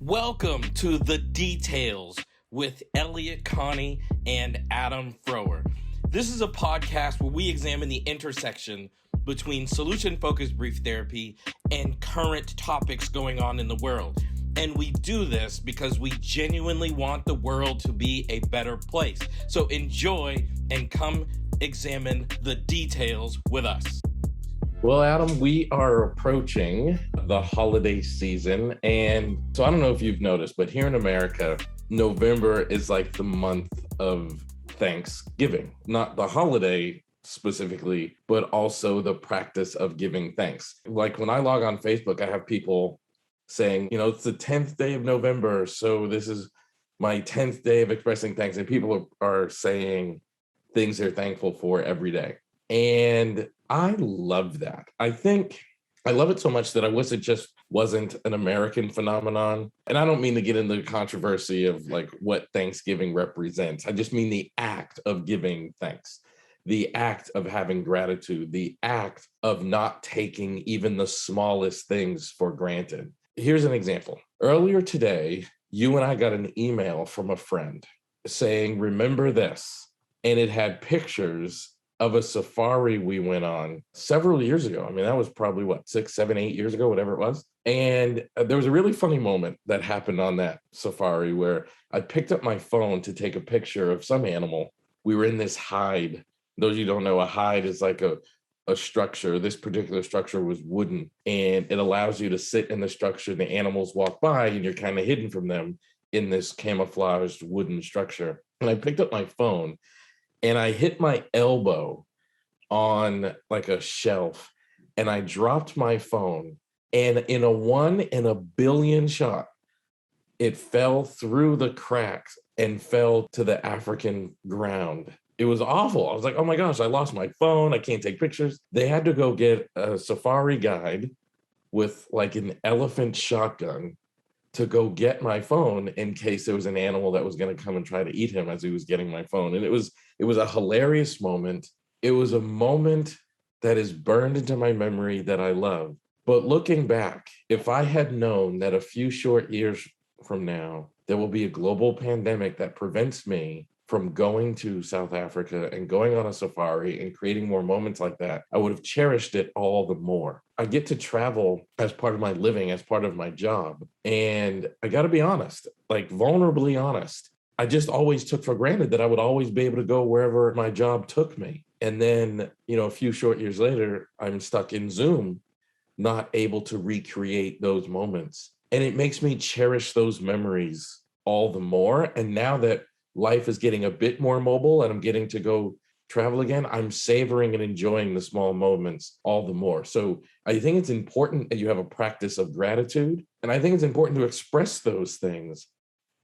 Welcome to The Details with Elliott, Connie, and Adam Frower. This is a podcast where we examine the intersection between solution-focused brief therapy and current topics going on in the world. And we do this because we genuinely want the world to be a better place. So enjoy and come examine the details with us. Well, Adam, we are approaching the holiday season. And so I don't know if you've noticed, but here in America, November is like the month of Thanksgiving, not the holiday specifically, but also the practice of giving thanks. Like when I log on Facebook, I have people saying, it's the 10th day of November. So this is my 10th day of expressing thanks. And people are saying things they're thankful for every day. And I love that. I think I love it so much that I wish it just wasn't an American phenomenon. And I don't mean to get into the controversy of like what Thanksgiving represents. I just mean the act of giving thanks, the act of having gratitude, the act of not taking even the smallest things for granted. Here's an example. Earlier today, you and I got an email from a friend saying, remember this. And it had pictures of a safari we went on several years ago. I mean, that was probably 6, 7, 8 years ago, whatever it was. And there was a really funny moment that happened on that safari where I picked up my phone to take a picture of some animal. We were in this hide. Those of you who don't know, a hide is like a structure. This particular structure was wooden, and it allows you to sit in the structure. The animals walk by and you're kind of hidden from them in this camouflaged wooden structure. And I picked up my phone and I hit my elbow on like a shelf and I dropped my phone, and in a 1 in a billion shot, it fell through the cracks and fell to the African ground. It was awful. I was like, oh my gosh, I lost my phone. I can't take pictures. They had to go get a safari guide with like an elephant shotgun to go get my phone in case there was an animal that was going to come and try to eat him as he was getting my phone. And it was a hilarious moment. It was a moment that is burned into my memory that I love. But looking back, if I had known that a few short years from now, there will be a global pandemic that prevents me from going to South Africa and going on a safari and creating more moments like that, I would have cherished it all the more. I get to travel as part of my living, as part of my job. And I got to be honest, like vulnerably honest, I just always took for granted that I would always be able to go wherever my job took me. And then, a few short years later, I'm stuck in Zoom, not able to recreate those moments. And it makes me cherish those memories all the more. And now that life is getting a bit more mobile and I'm getting to go travel again, I'm savoring and enjoying the small moments all the more. So I think it's important that you have a practice of gratitude. And I think it's important to express those things.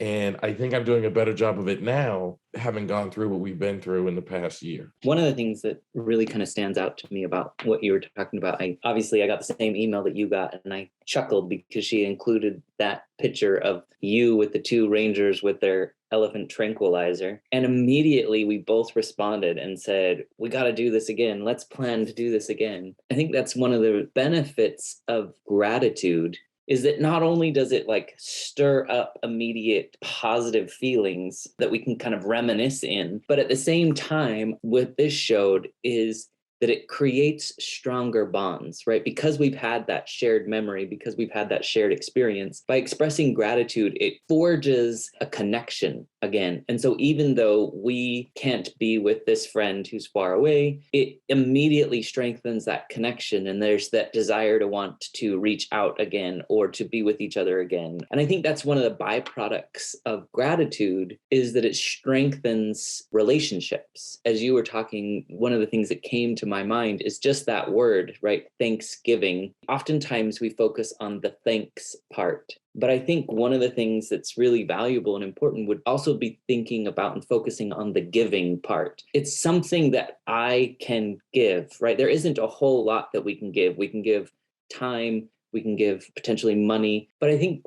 And I think I'm doing a better job of it now, having gone through what we've been through in the past year. One of the things that really kind of stands out to me about what you were talking about, I got the same email that you got, and I chuckled because she included that picture of you with the two rangers with their elephant tranquilizer. And immediately we both responded and said, we got to do this again. Let's plan to do this again. I think that's one of the benefits of gratitude, is that not only does it like stir up immediate positive feelings that we can kind of reminisce in, but at the same time, what this showed is that it creates stronger bonds, right? Because we've had that shared memory, because we've had that shared experience, by expressing gratitude, it forges a connection again. And so even though we can't be with this friend who's far away, it immediately strengthens that connection. And there's that desire to want to reach out again or to be with each other again. And I think that's one of the byproducts of gratitude, is that it strengthens relationships. As you were talking, one of the things that came to my mind is just that word, right? Thanksgiving. Oftentimes we focus on the thanks part. But I think one of the things that's really valuable and important would also be thinking about and focusing on the giving part. It's something that I can give, right? There isn't a whole lot that we can give. We can give time, we can give potentially money. But I think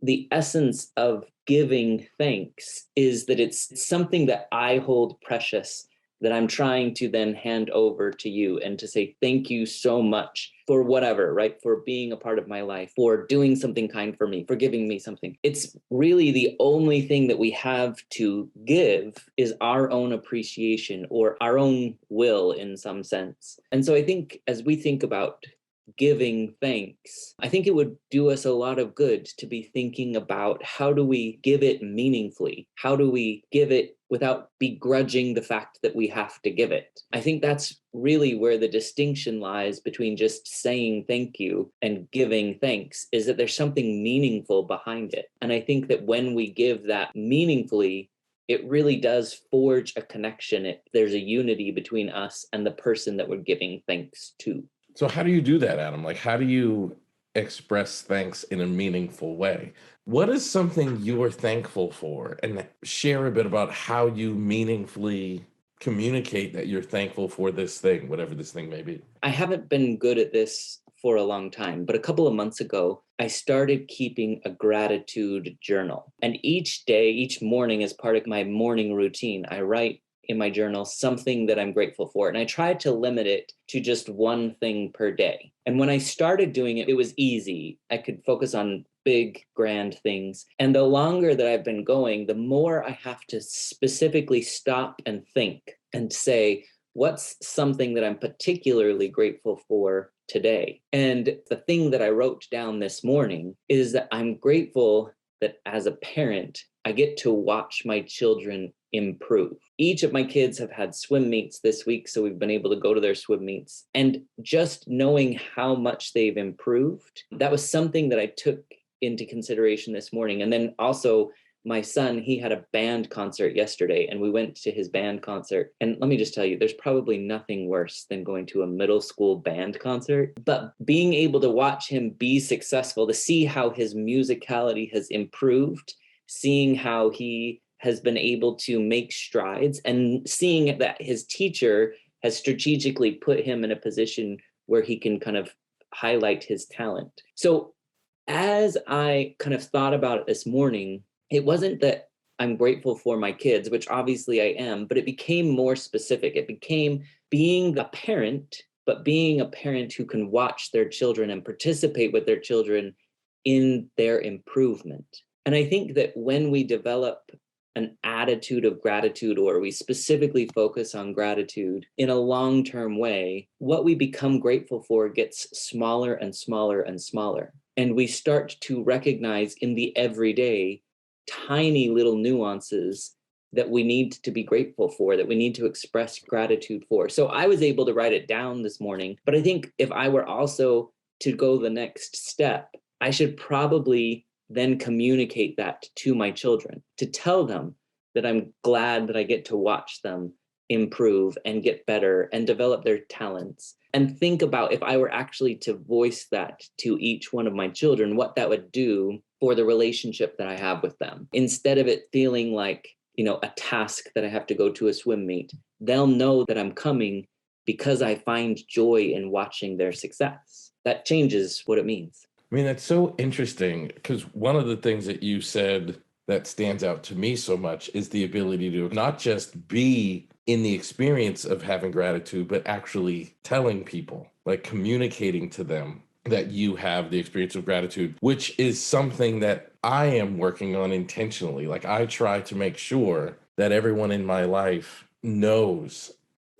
the essence of giving thanks is that it's something that I hold precious, that I'm trying to then hand over to you and to say, thank you so much for whatever, right? For being a part of my life, for doing something kind for me, for giving me something. It's really the only thing that we have to give is our own appreciation or our own will in some sense. And so I think as we think about giving thanks, I think it would do us a lot of good to be thinking about how do we give it meaningfully? How do we give it without begrudging the fact that we have to give it? I think that's really where the distinction lies between just saying thank you and giving thanks, is that there's something meaningful behind it. And I think that when we give that meaningfully, it really does forge a connection. There's a unity between us and the person that we're giving thanks to. So how do you do that, Adam? Like, how do you express thanks in a meaningful way? What is something you are thankful for? And share a bit about how you meaningfully communicate that you're thankful for this thing, whatever this thing may be. I haven't been good at this for a long time, but a couple of months ago, I started keeping a gratitude journal. And each day, each morning, as part of my morning routine, I write in my journal something that I'm grateful for. And I tried to limit it to just one thing per day. And when I started doing it, it was easy. I could focus on big, grand things. And the longer that I've been going, the more I have to specifically stop and think and say, what's something that I'm particularly grateful for today? And the thing that I wrote down this morning is that I'm grateful that as a parent, I get to watch my children improve. Each of my kids have had swim meets this week, so we've been able to go to their swim meets. And just knowing how much they've improved, that was something that I took into consideration this morning. And then also my son, he had a band concert yesterday, and we went to his band concert. And let me just tell you, there's probably nothing worse than going to a middle school band concert. But being able to watch him be successful, to see how his musicality has improved, seeing how he has been able to make strides, and seeing that his teacher has strategically put him in a position where he can kind of highlight his talent. So as I kind of thought about it this morning, it wasn't that I'm grateful for my kids, which obviously I am, but it became more specific. It became being a parent, but being a parent who can watch their children and participate with their children in their improvement. And I think that when we develop an attitude of gratitude, or we specifically focus on gratitude in a long-term way, what we become grateful for gets smaller and smaller and smaller. And we start to recognize in the everyday tiny little nuances that we need to be grateful for, that we need to express gratitude for. So I was able to write it down this morning, but I think if I were also to go the next step, I should probably then communicate that to my children, to tell them that I'm glad that I get to watch them improve and get better and develop their talents. And think about if I were actually to voice that to each one of my children, what that would do for the relationship that I have with them. Instead of it feeling like, a task that I have to go to a swim meet, they'll know that I'm coming because I find joy in watching their success. That changes what it means. I mean, that's so interesting, because one of the things that you said that stands out to me so much is the ability to not just be in the experience of having gratitude, but actually telling people, like communicating to them that you have the experience of gratitude, which is something that I am working on intentionally. Like, I try to make sure that everyone in my life knows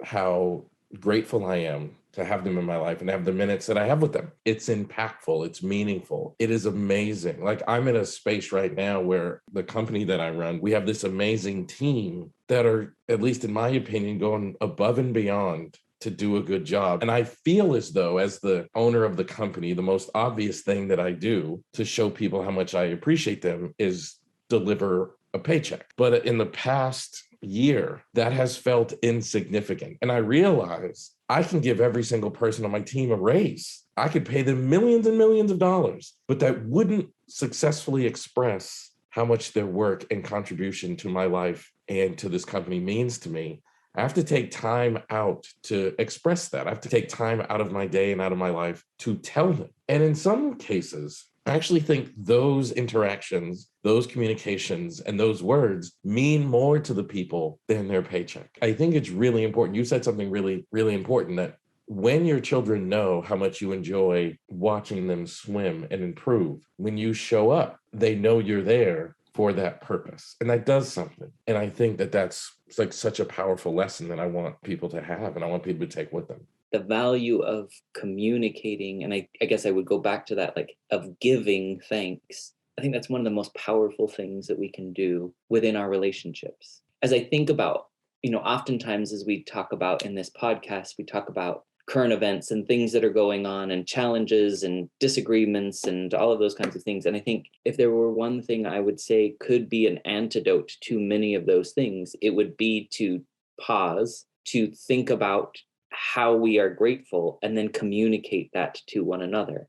how grateful I am to have them in my life and have the minutes that I have with them. It's impactful. It's meaningful. It is amazing. Like, I'm in a space right now where the company that I run, we have this amazing team that are, at least in my opinion, going above and beyond to do a good job. And I feel as though, as the owner of the company, the most obvious thing that I do to show people how much I appreciate them is deliver a paycheck. But in the past year, that has felt insignificant. And I realized I can give every single person on my team a raise. I could pay them millions and millions of dollars, but that wouldn't successfully express how much their work and contribution to my life and to this company means to me. I have to take time out to express that. I have to take time out of my day and out of my life to tell them. And in some cases, I actually think those interactions, those communications, and those words mean more to the people than their paycheck. I think it's really important. You said something really, really important, that when your children know how much you enjoy watching them swim and improve, when you show up, they know you're there for that purpose. And that does something. And I think that that's like such a powerful lesson that I want people to have and I want people to take with them. The value of communicating, and I guess I would go back to that, like, of giving thanks. I think that's one of the most powerful things that we can do within our relationships. As I think about, oftentimes as we talk about in this podcast, we talk about current events and things that are going on and challenges and disagreements and all of those kinds of things. And I think if there were one thing I would say could be an antidote to many of those things, it would be to pause, to think about how we are grateful and then communicate that to one another.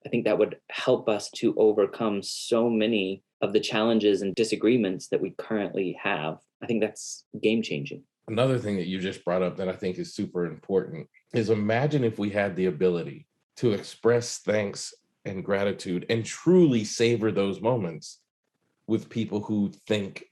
I think that would help us to overcome so many of the challenges and disagreements that we currently have. I think that's game changing. Another thing that you just brought up that I think is super important is imagine if we had the ability to express thanks and gratitude and truly savor those moments with people who think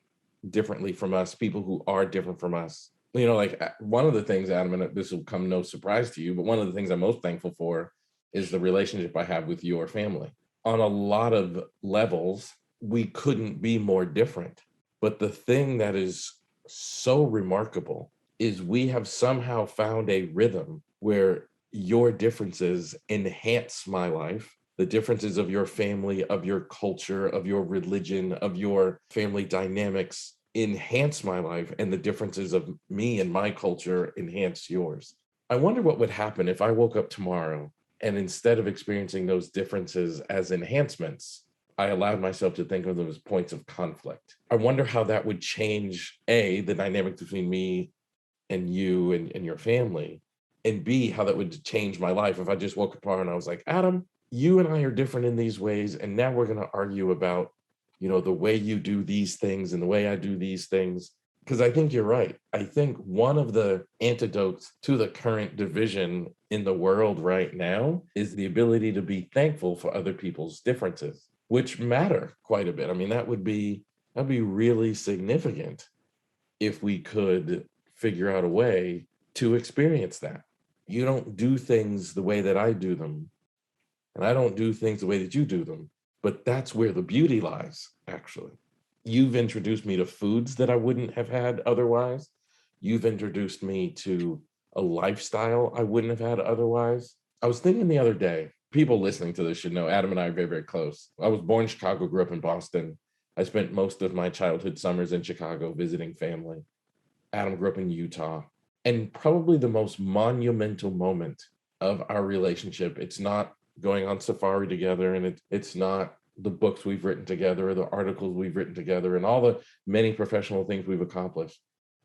differently from us, people who are different from us. Like one of the things, Adam, and this will come no surprise to you, but one of the things I'm most thankful for is the relationship I have with your family. On a lot of levels, we couldn't be more different. But the thing that is so remarkable is we have somehow found a rhythm where your differences enhance my life. The differences of your family, of your culture, of your religion, of your family dynamics enhance my life, and the differences of me and my culture enhance yours. I wonder what would happen if I woke up tomorrow and instead of experiencing those differences as enhancements, I allowed myself to think of them as points of conflict. I wonder how that would change, A, the dynamic between me and you and your family, and B, how that would change my life if I just woke up tomorrow and I was like, Adam, you and I are different in these ways, and now we're going to argue about, the way you do these things and the way I do these things. Because I think you're right. I think one of the antidotes to the current division in the world right now is the ability to be thankful for other people's differences, which matter quite a bit. I mean, that'd be really significant if we could figure out a way to experience that. You don't do things the way that I do them, and I don't do things the way that you do them, but that's where the beauty lies, actually. You've introduced me to foods that I wouldn't have had otherwise. You've introduced me to a lifestyle I wouldn't have had otherwise. I was thinking the other day, people listening to this should know Adam and I are very, very close. I was born in Chicago, grew up in Boston. I spent most of my childhood summers in Chicago visiting family. Adam grew up in Utah. And probably the most monumental moment of our relationship, it's not going on safari together, and it's not the books we've written together or the articles we've written together and all the many professional things we've accomplished.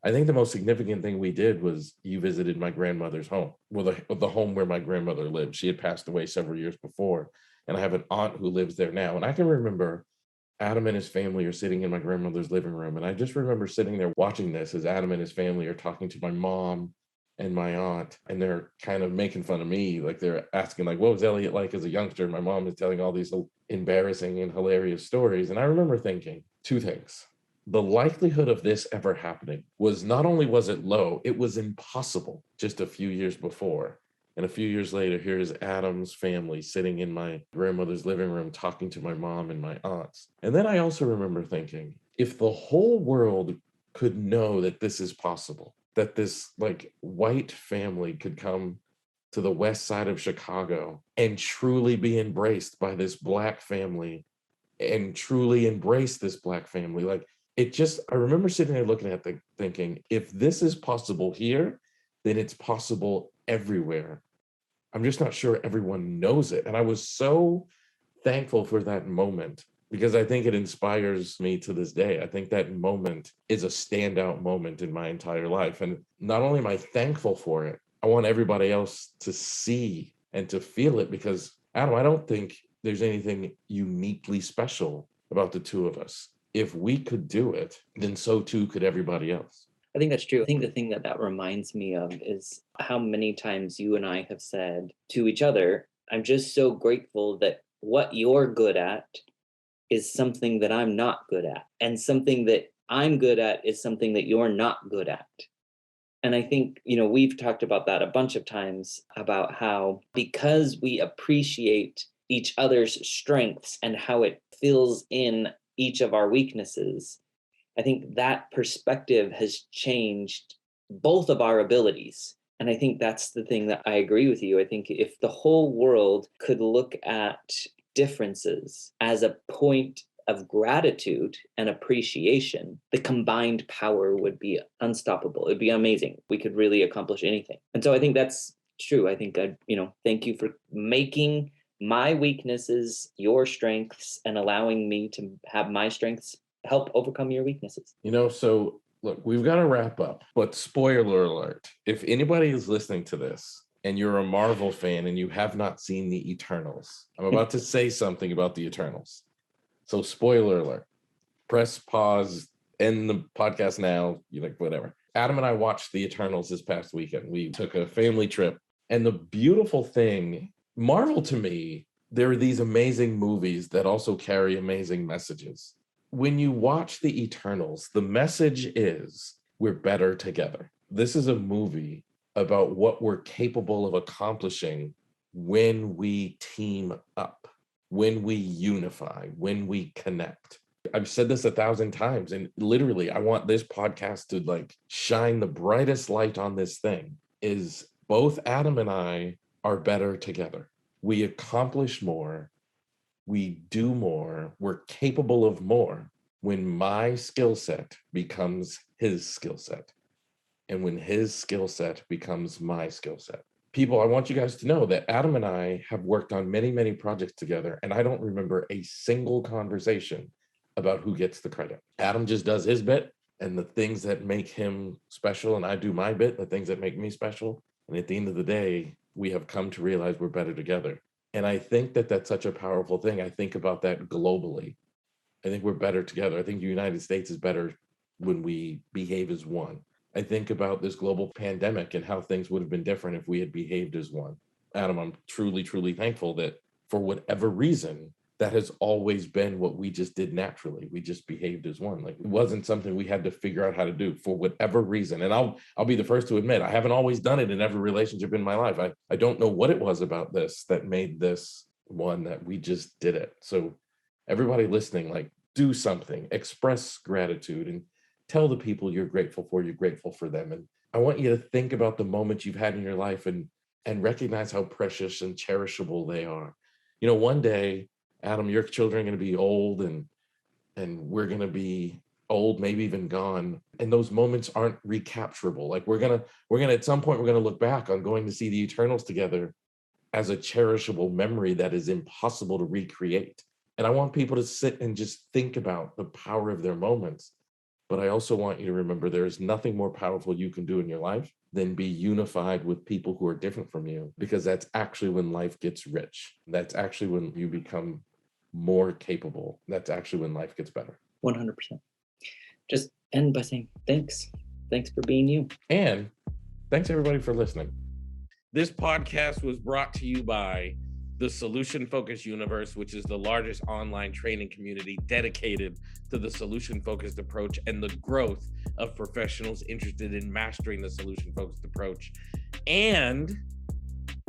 I think the most significant thing we did was you visited my grandmother's home, well, the home where my grandmother lived. She had passed away several years before, and I have an aunt who lives there now. And I can remember Adam and his family are sitting in my grandmother's living room. And I just remember sitting there watching this as Adam and his family are talking to my mom and my aunt, and they're kind of making fun of me. Like they're asking, like, what was Elliott like as a youngster? And my mom is telling all these embarrassing and hilarious stories. And I remember thinking two things. The likelihood of this ever happening was not only was it low, it was impossible just a few years before. And a few years later, here's Adam's family sitting in my grandmother's living room talking to my mom and my aunts. And then I also remember thinking, if the whole world could know that this is possible, that this like white family could come to the west side of Chicago and truly be embraced by this Black family and truly embrace this Black family, like it just, I remember sitting there looking at it thinking, if this is possible here, then it's possible everywhere. I'm just not sure everyone knows it. And I was so thankful for that moment because I think it inspires me to this day. I think that moment is a standout moment in my entire life. And not only am I thankful for it, I want everybody else to see and to feel it because, Adam, I don't think there's anything uniquely special about the two of us. If we could do it, then so too could everybody else. I think that's true. I think the thing that reminds me of is how many times you and I have said to each other, I'm just so grateful that what you're good at is something that I'm not good at. And something that I'm good at is something that you're not good at. And I think, we've talked about that a bunch of times, about how because we appreciate each other's strengths and how it fills in each of our weaknesses, I think that perspective has changed both of our abilities. And I think that's the thing that I agree with you. I think if the whole world could look at differences as a point of gratitude and appreciation, the combined power would be unstoppable. It'd be amazing. We could really accomplish anything. And so I think that's true. I think thank you for making my weaknesses your strengths and allowing me to have my strengths help overcome your weaknesses. So look, we've got to wrap up, but spoiler alert, if anybody is listening to this and you're a Marvel fan and you have not seen the Eternals, I'm about to say something about the Eternals. So spoiler alert, press pause, end the podcast now, whatever. Adam and I watched the Eternals this past weekend. We took a family trip, and the beautiful thing, Marvel to me, there are these amazing movies that also carry amazing messages. When you watch the Eternals, the message is we're better together. This is a movie about what we're capable of accomplishing when we team up, when we unify, when we connect. I've said this 1,000 times, and literally, I want this podcast to shine the brightest light on this thing, is both Adam and I are better together. We accomplish more. We do more. We're capable of more when my skill set becomes his skill set, and when his skill set becomes my skill set. People, I want you guys to know that Adam and I have worked on many, many projects together, and I don't remember a single conversation about who gets the credit. Adam just does his bit and the things that make him special, and I do my bit, the things that make me special. And at the end of the day, we have come to realize we're better together. And I think that that's such a powerful thing. I think about that globally. I think we're better together. I think the United States is better when we behave as one. I think about this global pandemic and how things would have been different if we had behaved as one. Adam, I'm truly, truly thankful that for whatever reason, that has always been what we just did naturally. We just behaved as one. It wasn't something we had to figure out how to do for whatever reason. And I'll be the first to admit, I haven't always done it in every relationship in my life. I don't know what it was about this that made this one that we just did it. So everybody listening, do something, express gratitude, and tell the people you're grateful for them. And I want you to think about the moments you've had in your life and recognize how precious and cherishable they are. One day, Adam, your children are going to be old and we're going to be old, maybe even gone. And those moments aren't recapturable. We're going to, at some point, we're going to look back on going to see the Eternals together as a cherishable memory that is impossible to recreate. And I want people to sit and just think about the power of their moments. But I also want you to remember there is nothing more powerful you can do in your life than be unified with people who are different from you, because that's actually when life gets rich. That's actually when you become more capable. That's actually when life gets better. 100%. Just end by saying thanks. Thanks for being you. And thanks everybody for listening. This podcast was brought to you by the Solution Focused Universe, which is the largest online training community dedicated to the solution-focused approach and the growth of professionals interested in mastering the solution-focused approach. And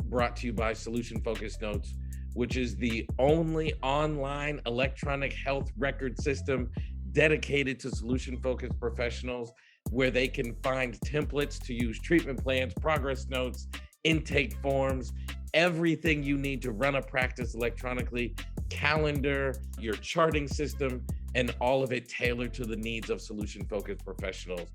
brought to you by Solution Focused Notes, which is the only online electronic health record system dedicated to solution-focused professionals, where they can find templates to use treatment plans, progress notes, intake forms, everything you need to run a practice electronically, calendar, your charting system, and all of it tailored to the needs of solution-focused professionals.